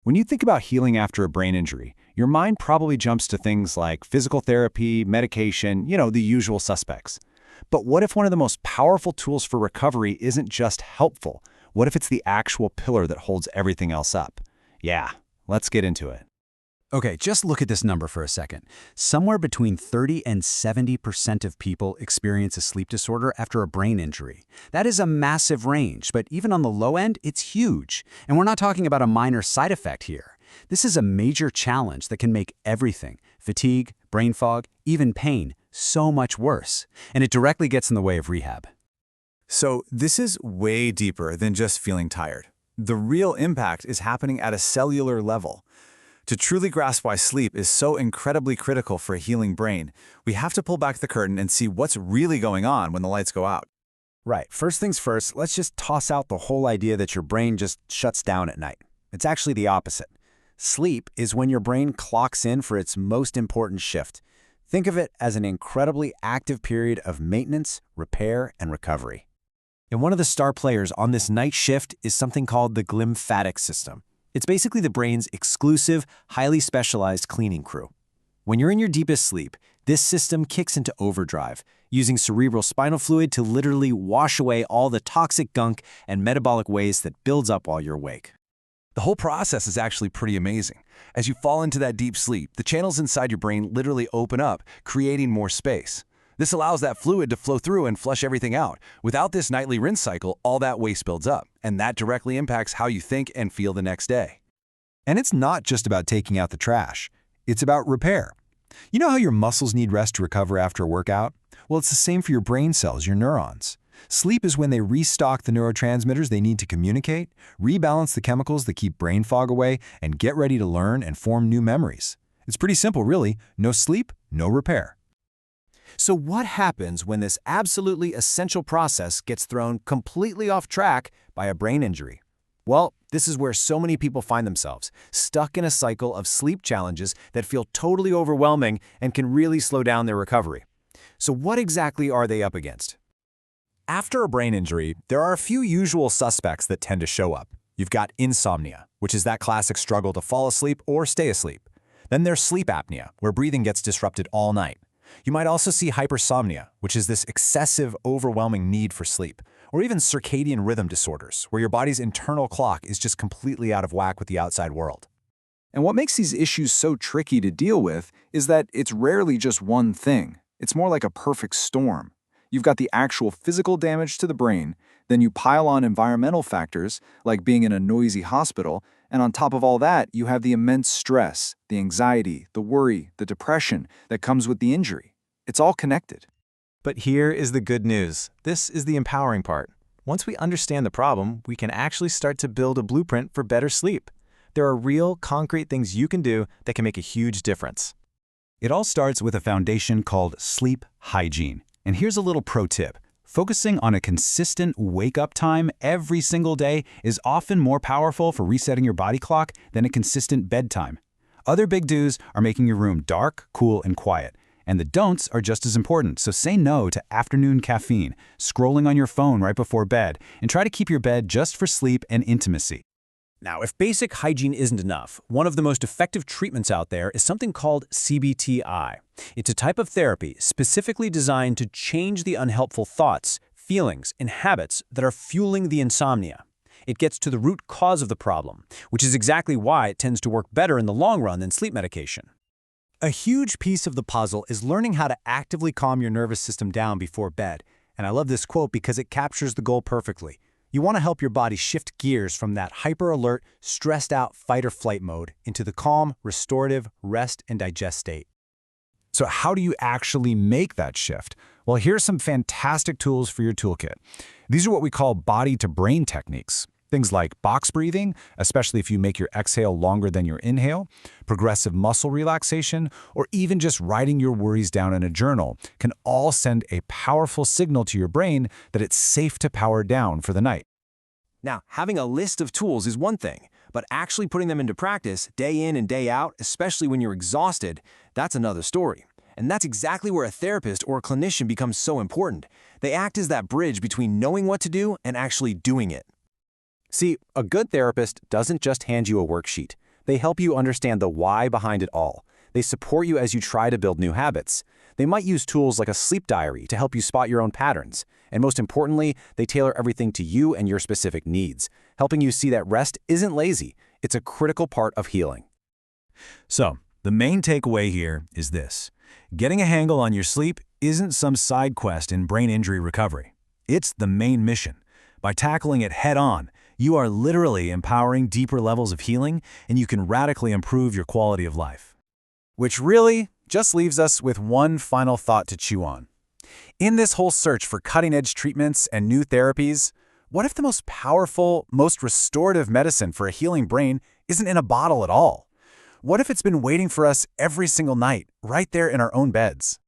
When you think about healing after a brain injury, your mind probably jumps to things like physical therapy, medication, the usual suspects. But what if one of the most powerful tools for recovery isn't just helpful? What if it's the actual pillar that holds everything else up? Yeah, let's get into it. Okay, just look at this number for a second. Somewhere between 30 and 70% of people experience a sleep disorder after a brain injury. That is a massive range, but even on the low end, it's huge. And we're not talking about a minor side effect here. This is a major challenge that can make everything, fatigue, brain fog, even pain, so much worse. And it directly gets in the way of rehab. So this is way deeper than just feeling tired. The real impact is happening at a cellular level. To truly grasp why sleep is so incredibly critical for a healing brain, we have to pull back the curtain and see what's really going on when the lights go out. Right, first things first, let's just toss out the whole idea that your brain just shuts down at night. It's actually the opposite. Sleep is when your brain clocks in for its most important shift. Think of it as an incredibly active period of maintenance, repair, and recovery. And one of the star players on this night shift is something called the glymphatic system. It's basically the brain's exclusive, highly specialized cleaning crew. When you're in your deepest sleep, this system kicks into overdrive, using cerebral spinal fluid to literally wash away all the toxic gunk and metabolic waste that builds up while you're awake. The whole process is actually pretty amazing. As you fall into that deep sleep, the channels inside your brain literally open up, creating more space. This allows that fluid to flow through and flush everything out. Without this nightly rinse cycle, all that waste builds up, and that directly impacts how you think and feel the next day. And it's not just about taking out the trash. It's about repair. You know how your muscles need rest to recover after a workout? Well, it's the same for your brain cells, your neurons. Sleep is when they restock the neurotransmitters they need to communicate, rebalance the chemicals that keep brain fog away, and get ready to learn and form new memories. It's pretty simple, really. No sleep, no repair. So what happens when this absolutely essential process gets thrown completely off track by a brain injury? Well, this is where so many people find themselves, stuck in a cycle of sleep challenges that feel totally overwhelming and can really slow down their recovery. So what exactly are they up against? After a brain injury, there are a few usual suspects that tend to show up. You've got insomnia, which is that classic struggle to fall asleep or stay asleep. Then there's sleep apnea, where breathing gets disrupted all night. You might also see hypersomnia, which is this excessive, overwhelming need for sleep, or even circadian rhythm disorders, where your body's internal clock is just completely out of whack with the outside world. And what makes these issues so tricky to deal with is that it's rarely just one thing. It's more like a perfect storm. You've got the actual physical damage to the brain, then you pile on environmental factors, like being in a noisy hospital, and on top of all that, you have the immense stress, the anxiety, the worry, the depression that comes with the injury. It's all connected. But here is the good news. This is the empowering part. Once we understand the problem, we can actually start to build a blueprint for better sleep. There are real, concrete things you can do that can make a huge difference. It all starts with a foundation called sleep hygiene. And here's a little pro tip. Focusing on a consistent wake-up time every single day is often more powerful for resetting your body clock than a consistent bedtime. Other big do's are making your room dark, cool, and quiet. And the don'ts are just as important, so say no to afternoon caffeine, scrolling on your phone right before bed, and try to keep your bed just for sleep and intimacy. Now, if basic hygiene isn't enough, one of the most effective treatments out there is something called CBTI. It's a type of therapy specifically designed to change the unhelpful thoughts, feelings, and habits that are fueling the insomnia. It gets to the root cause of the problem, which is exactly why it tends to work better in the long run than sleep medication. A huge piece of the puzzle is learning how to actively calm your nervous system down before bed. And I love this quote because it captures the goal perfectly. You want to help your body shift gears from that hyper-alert, stressed-out fight-or-flight mode into the calm, restorative, rest and digest state. So how do you actually make that shift? Well, here's some fantastic tools for your toolkit. These are what we call body-to-brain techniques. Things like box breathing, especially if you make your exhale longer than your inhale, progressive muscle relaxation, or even just writing your worries down in a journal can all send a powerful signal to your brain that it's safe to power down for the night. Now, having a list of tools is one thing, but actually putting them into practice day in and day out, especially when you're exhausted, that's another story. And that's exactly where a therapist or a clinician becomes so important. They act as that bridge between knowing what to do and actually doing it. See, a good therapist doesn't just hand you a worksheet. They help you understand the why behind it all. They support you as you try to build new habits. They might use tools like a sleep diary to help you spot your own patterns. And most importantly, they tailor everything to you and your specific needs, helping you see that rest isn't lazy. It's a critical part of healing. So, the main takeaway here is this. Getting a handle on your sleep isn't some side quest in brain injury recovery. It's the main mission. By tackling it head-on, you are literally empowering deeper levels of healing, and you can radically improve your quality of life. Which really just leaves us with one final thought to chew on. In this whole search for cutting-edge treatments and new therapies, what if the most powerful, most restorative medicine for a healing brain isn't in a bottle at all? What if it's been waiting for us every single night, right there in our own beds?